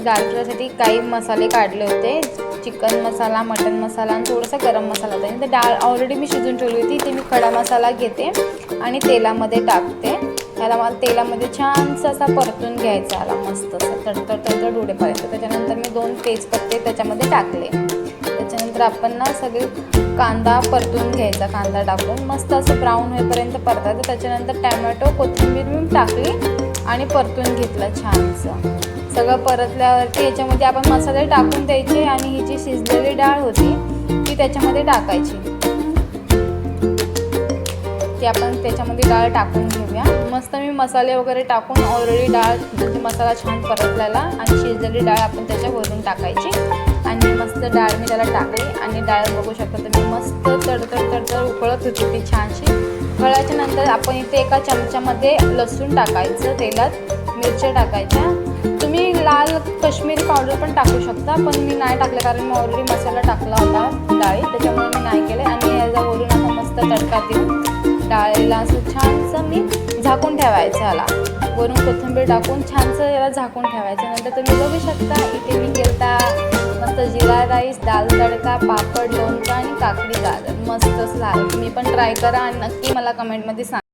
डाळ फ्रायसाठी काही मसाले काढले होते, चिकन मसाला, मटन मसाला आणि थोडासा गरम मसाला होता. तर डाळ ऑलरेडी मी शिजून ठेवली होती. ते मी खडा मसाला घेते आणि तेलामध्ये टाकते. त्याला मला तेलामध्ये छानसा असा परतून घ्यायचा, आला मस्त असा तडतड उडेपर्यंत. त्याच्यानंतर मी 2 तेजपत्ते त्याच्यामध्ये टाकले. त्याच्यानंतर आपण ना सगळे कांदा परतून घ्यायचा, कांदा टाकून मस्त असं ब्राऊन होईपर्यंत परतायचं. त्याच्यानंतर टॅमॅटो, कोथिंबीर मी टाकली आणि परतून घेतलं छानसं. सगळं परतल्यावरती याच्यामध्ये आपण मसाले टाकून द्यायचे आणि ही जी शिजलेली डाळ होती ती त्याच्यामध्ये टाकायची. ती आपण त्याच्यामध्ये डाळ टाकून घेऊया. मस्त मी मसाले वगैरे टाकून ऑलरेडी डाळ म्हणजे मसाला छान परतलेला आणि शिजलेली डाळ आपण त्याच्यावरून टाकायची आणि मस्त डाळ मी त्याला टाकली आणि डाळ बघू शकता तुम्ही मस्त तडतड उकळत होती ती छानशी. उकळल्याच्या नंतर आपण इथे एका चमच्यामध्ये लसूण टाकायचं, तेलात मिरच्या टाकायच्या. तुम्ही लाल काश्मीरी पावडर पण टाकू शकता, पण मी नाही टाकलं कारण मी ऑलरेडी मसाला टाकला होता डाळी, त्याच्यामुळे मी नाही केलं. आणि याच्यावरून असं मस्त तडका देऊन डाळीला असं छानसं मी झाकून ठेवायचं. याला वरून कोथिंबीर टाकून छानसं याला झाकून ठेवायचं. नंतर तुम्ही बघू शकता इथे मी केलता मस्त जिरा राईस, दाल तडका, पापड, लोणचं आणि काकडी गाजर. मस्त असं झालं. तुम्ही पण ट्राय करा आणि नक्की मला कमेंटमध्ये सांगा.